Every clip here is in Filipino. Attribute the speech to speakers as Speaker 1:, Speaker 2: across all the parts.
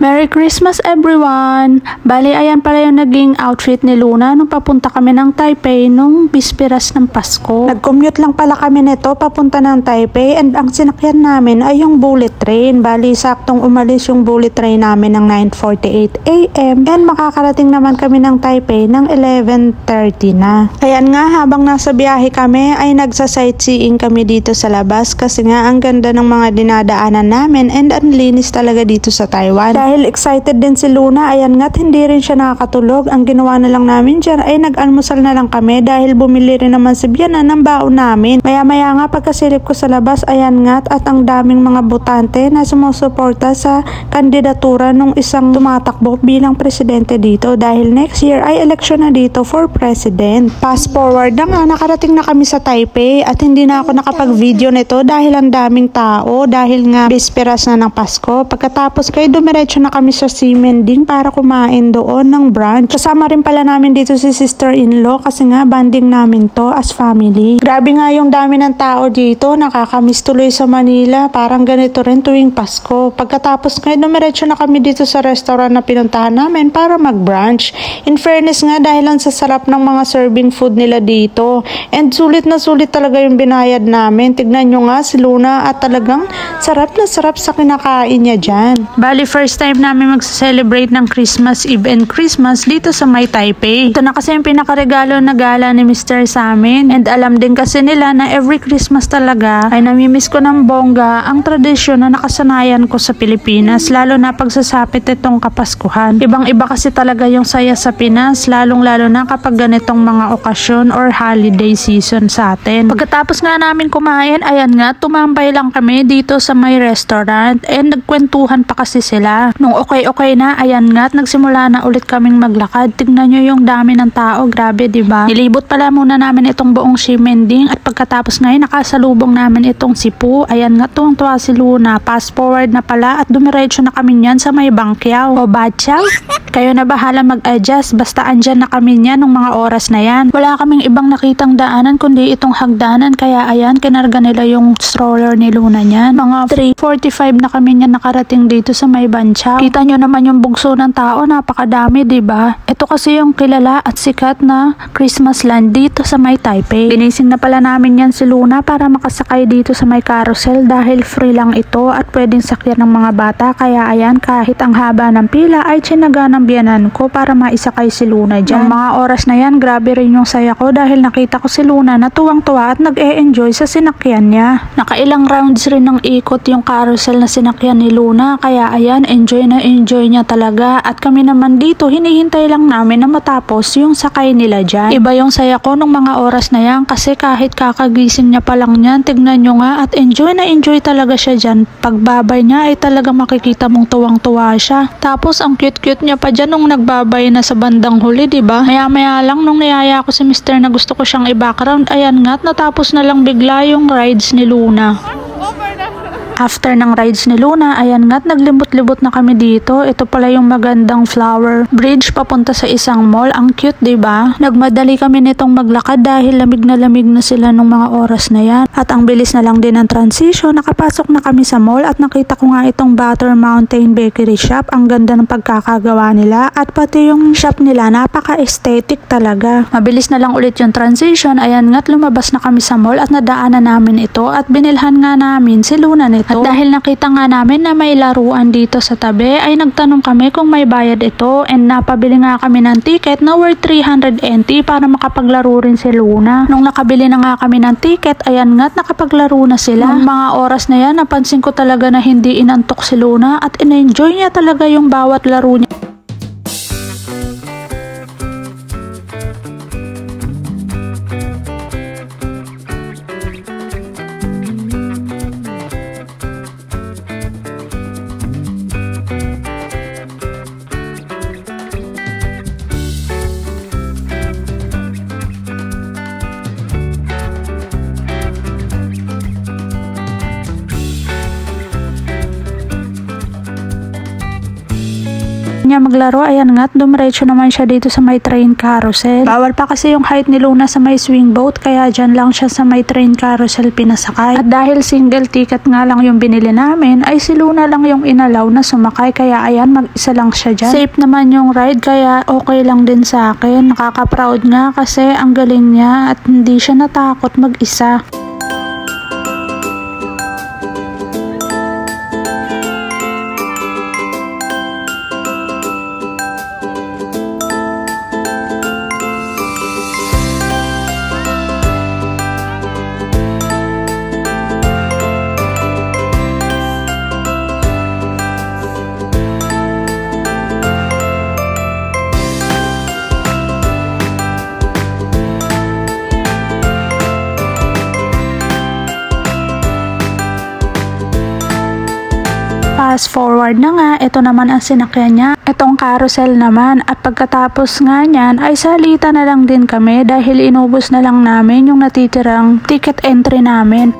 Speaker 1: Merry Christmas everyone! Bali, ayan pala yung naging outfit ni Luna nung papunta kami ng Taipei nung bisperas ng Pasko. Nag-commute lang pala kami nito papunta ng Taipei and ang sinakyan namin ay yung bullet train. Bali, saktong umalis yung bullet train namin ng 9:48 AM and makakarating naman kami ng Taipei ng 11:30 na. Ayan nga, habang nasa biyahe kami ay nagsa-sightseeing kami dito sa labas kasi nga ang ganda ng mga dinadaanan namin and ang linis talaga dito sa Taiwan. Dahil excited din si Luna, ayan nga't hindi rin siya nakakatulog. Ang ginawa na lang namin dyan ay nag-almusal na lang kami dahil bumili rin naman si Biana ng baon namin. Maya-maya nga pagkasilip ko sa labas, ayan nga't at ang daming mga botante na sumusuporta sa kandidatura ng isang tumatakbo bilang presidente dito dahil next year ay eleksyon na dito for president. Fast forward na nga, nakarating na kami sa Taipei at hindi na ako nakapag-video nito dahil ang daming tao dahil nga bisperas na ng Pasko. Pagkatapos kay dumiretso na kami sa Ximending para kumain doon ng brunch. Kasama rin pala namin dito si sister-in-law kasi nga banding namin to as family. Grabe nga yung dami ng tao dito, nakakamiss tuloy sa Manila. Parang ganito rin tuwing Pasko. Pagkatapos nga dumiretso na kami dito sa restaurant na pinuntahan namin para mag-brunch. In fairness nga dahil ang sasarap ng mga serving food nila dito. And sulit na sulit talaga yung binayad namin. Tignan nyo nga si Luna at talagang sarap na sarap sa kinakain niya dyan. Bali, first time namin mag-celebrate ng Christmas Eve and Christmas dito sa May Taipei. Ito na kasi yung pinakaregalo na gala ni Mr. sa amin. And alam din kasi nila na every Christmas talaga ay namimiss ko ng bongga ang tradisyon na nakasanayan ko sa Pilipinas, lalo na pagsasapit itong Kapaskuhan. Ibang-iba kasi talaga yung saya sa Pinas, lalong-lalo na kapag ganitong mga okasyon or holiday season sa atin. Pagkatapos nga namin kumain, ayan nga, tumambay lang kami dito sa may restaurant and nagkwentuhan pa kasi sila. Nung okay na, ayan nga, at nagsimula na ulit kaming maglakad. Tignan nyo yung dami ng tao, grabe diba? Nilibot pala muna namin itong buong Ximending at pagkatapos ngayon, nakasalubong namin itong si Poo. Ayan nga, tuwang-tuwa si Luna. Fast forward na pala at dumiretso na kami niyan sa may Bangkiao o Batyaw. Kayo na bahala mag-adjust, basta andyan na kami niyan nung mga oras na yan. Wala kaming ibang nakitang daanan kundi itong hagdanan, kaya ayan, kinarga nila yung stroller ni Luna niyan. Mga 3:45 na kami niyan nakarating dito sa may Banchaw. Kita nyo naman yung bugso ng tao, napakadami, diba? Ito kasi yung kilala at sikat na Christmas land dito sa may Taipei. Ginising na pala namin yan si Luna para makasakay dito sa may carousel dahil free lang ito at pwedeng sakyan ng mga bata, kaya ayan, kahit ang haba ng pila ay tsinaga ng biyanan ko para maisakay si Luna dyan. Ng mga oras na yan, grabe rin yung saya ko dahil nakita ko si Luna na tuwang-tuwa at nag-e-enjoy sa sinakyan niya. Nakailang rounds rin ng ikot yung carousel na sinakyan ni Luna, kaya ayan, enjoy na enjoy niya talaga at kami naman dito, hinihintay lang namin na matapos yung sakay nila dyan. Iba yung saya ko nung mga oras na yan kasi kahit kakagising niya pa lang yan, tignan nyo nga at enjoy na enjoy talaga siya dyan. Pagbabay niya ay talaga makikita mong tuwang-tuwa siya. Tapos ang cute-cute niya pa dyan nung nagbabay na sa bandang huli, diba? Maya-maya lang nung niyaya ko si Mr. na gusto ko siyang i-background, ayan nga at natapos na lang bigla yung rides ni Luna. After ng rides ni Luna, ayan nga't naglibot-libot na kami dito. Ito pala yung magandang flower bridge papunta sa isang mall. Ang cute, diba? Nagmadali kami nitong maglakad dahil lamig na sila nung mga oras na yan. At ang bilis na lang din ng transition. Nakapasok na kami sa mall at nakita ko nga itong Butter Mountain Bakery Shop. Ang ganda ng pagkakagawa nila at pati yung shop nila, napaka-aesthetic talaga. Mabilis na lang ulit yung transition. Ayan nga't lumabas na kami sa mall at nadaanan namin ito at binilhan nga namin si Luna nito. At dahil nakita nga namin na may laruan dito sa tabi, ay nagtanong kami kung may bayad ito and napabili nga kami ng ticket na worth 300 NT para makapaglaro rin si Luna. Nung nakabili na nga kami ng ticket, ayan nga't nakapaglaro na sila. Nung mga oras na yan, napansin ko talaga na hindi inantok si Luna at in-enjoy niya talaga yung bawat laro niya. niya maglaro, ayan nga't dumiretso naman siya dito sa may train carousel. Bawal pa kasi yung height ni Luna sa may swing boat, kaya dyan lang siya sa may train carousel pinasakay. At dahil single ticket nga lang yung binili namin, ay si Luna lang yung inalaw na sumakay, kaya ayan, mag-isa lang siya dyan. Safe naman yung ride, kaya okay lang din sa akin. Nakaka-proud nga kasi ang galing niya at hindi siya natakot mag-isa. Fast forward na nga, ito naman ang sinakyan niya, itong carousel naman, at pagkatapos nga niyan ay salita na lang din kami dahil inubos na lang namin yung natitirang ticket entry namin.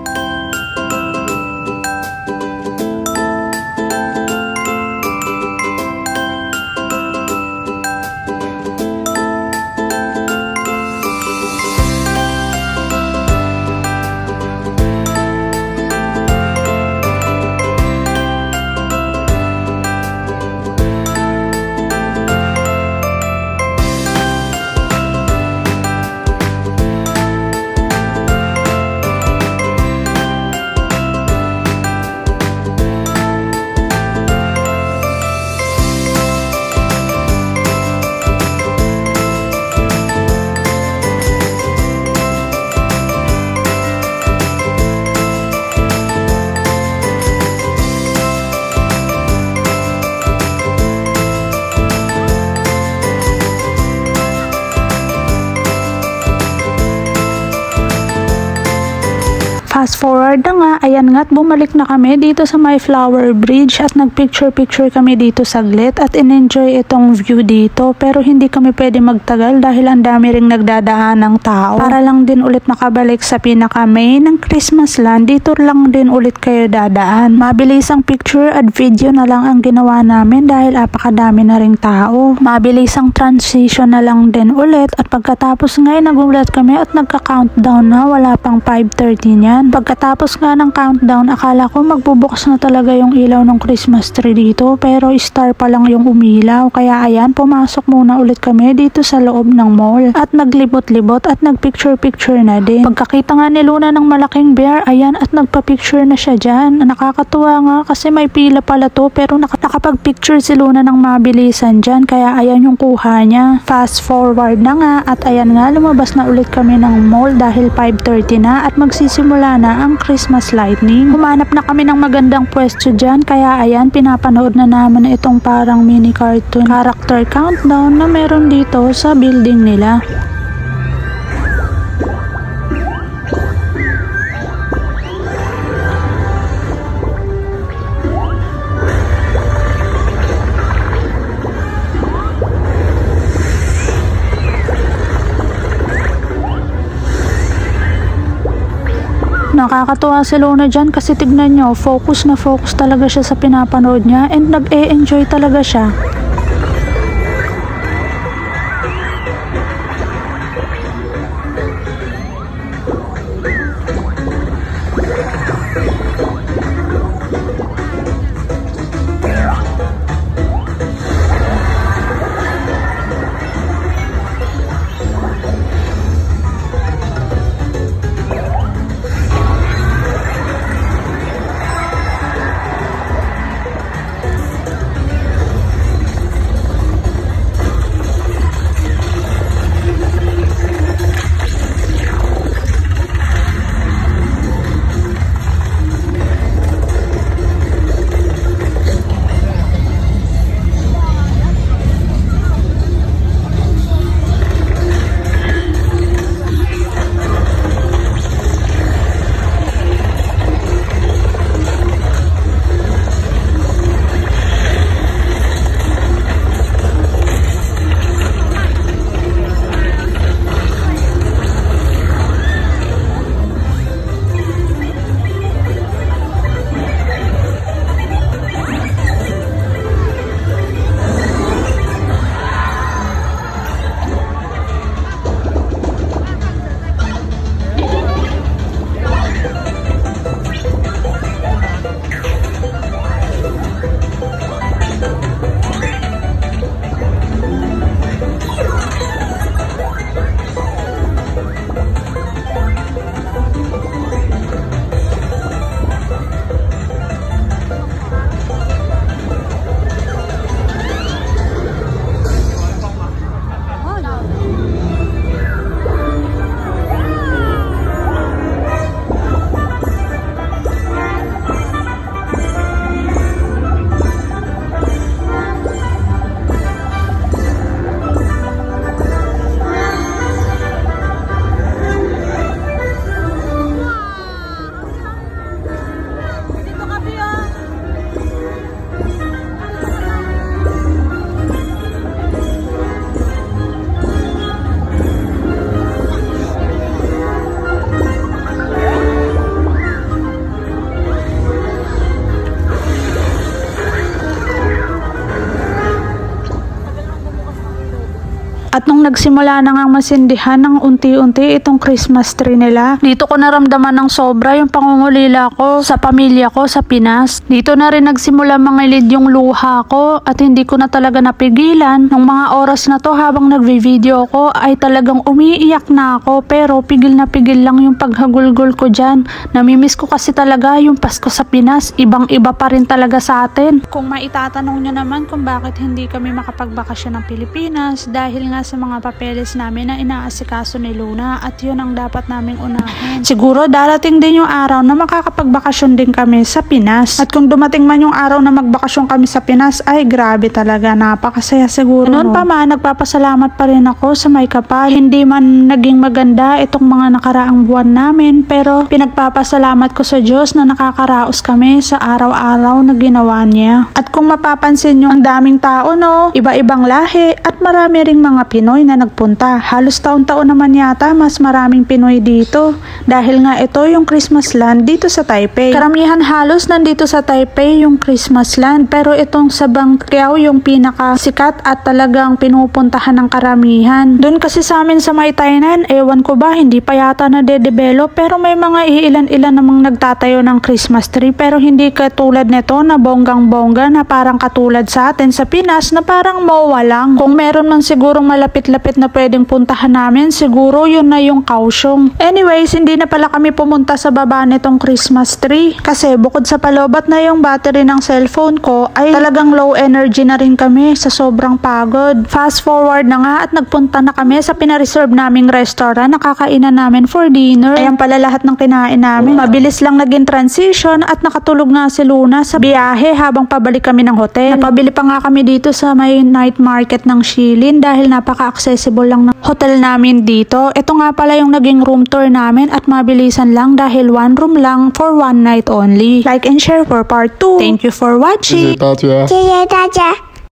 Speaker 1: Fast forward na nga, ayan nga't bumalik na kami dito sa my flower bridge at nagpicture-picture kami dito saglit at in-enjoy itong view dito, pero hindi kami pwede magtagal dahil ang dami ring nagdadaan ng tao. Para lang din ulit makabalik sa pinaka-main ng Christmas land, dito lang din ulit kayo dadaan. Mabilis ang picture at video na lang ang ginawa namin dahil apakadami na ring tao. Mabilis ang transition na lang din ulit at pagkatapos nga nagulat kami at nagka-countdown na, wala pang 5:30 niyan. Pagkatapos nga ng countdown, akala ko magbubukas na talaga yung ilaw ng Christmas tree dito, pero star pa lang yung umilaw. Kaya ayan, pumasok muna ulit kami dito sa loob ng mall at naglibot-libot at nagpicture-picture na din. Pagkakita nga ni Luna ng malaking bear, ayan, at nagpa-picture na siya dyan. Nakakatuwa nga kasi may pila pala to, pero nakapag-picture si Luna ng mabilisan dyan, kaya ayan yung kuha niya. Fast forward na nga at ayan nga, lumabas na ulit kami ng mall dahil 5:30 na at magsisimula na ang Christmas lightning. Humanap na kami ng magandang pwesto dyan, kaya ayan, pinapanood na naman itong parang mini cartoon character countdown na meron dito sa building nila. Nakakatuwa si Luna dyan kasi tignan nyo, focus na focus talaga siya sa pinapanood niya and nag-e-enjoy talaga siya. At nung nagsimula na ngang masindihan ng unti-unti itong Christmas tree nila, dito ko naramdaman ng sobra yung pangungulila ko sa pamilya ko sa Pinas. Dito na rin nagsimula mangilid yung luha ko at hindi ko na talaga napigilan. Nung mga oras na to habang nagvi-video ko ay talagang umiiyak na ako, pero pigil na pigil lang yung paghagulgol ko dyan. Namimiss ko kasi talaga yung Pasko sa Pinas. Ibang-iba pa rin talaga sa atin. Kung maitatanong nyo naman kung bakit hindi kami makapagbakasyon ng Pilipinas, dahil nga sa mga papeles namin na inaasikaso ni Luna at yun ang dapat naming unahin. Siguro darating din yung araw na makakapagbakasyon din kami sa Pinas. At kung dumating man yung araw na magbakasyon kami sa Pinas, ay grabe talaga, napakasaya siguro. Noon pa man, nagpapasalamat pa rin ako sa may kapal. Hindi man naging maganda itong mga nakaraang buwan namin, pero pinagpapasalamat ko sa Diyos na nakakaraos kami sa araw-araw na ginawa niya. At kung mapapansin nyo, ang daming tao, no? Iba-ibang lahi at marami ring mga Pinoy na nagpunta. Halos taon-taon naman yata mas maraming Pinoy dito. Dahil nga ito yung Christmas land dito sa Taipei. Karamihan halos nandito sa Taipei yung Christmas land, pero itong sa Bangkyaw yung pinakasikat at talagang pinupuntahan ng karamihan. Doon kasi sa amin sa may Tainan, ewan ko ba, hindi pa yata na-develop, pero may mga iilan-ilan namang nagtatayo ng Christmas tree, pero hindi katulad nito na bonggang-bongga na parang katulad sa atin sa Pinas na parang MOA lang. Kung meron man sigurong malapit-lapit na pwedeng puntahan namin, siguro yun na yung Kaohsiung. Anyways, hindi na pala kami pumunta sa baba nitong Christmas tree kasi bukod sa palobat na yung battery ng cellphone ko, ay talagang low energy na rin kami sa sobrang pagod. Fast forward na nga at nagpunta na kami sa pinareserve naming restaurant na kakainan namin for dinner. Ayan pala lahat ng kinain namin. Mabilis lang naging transition at nakatulog nga si Luna sa biyahe habang pabalik kami ng hotel. Napabili pa nga kami dito sa may night market ng Shilin dahil napaka-accessible lang ng hotel namin dito. Ito nga pala yung naging room tour namin at mabilisan lang dahil one room lang for one night only. Like and share for part 2. Thank you for watching.
Speaker 2: 谢谢大家。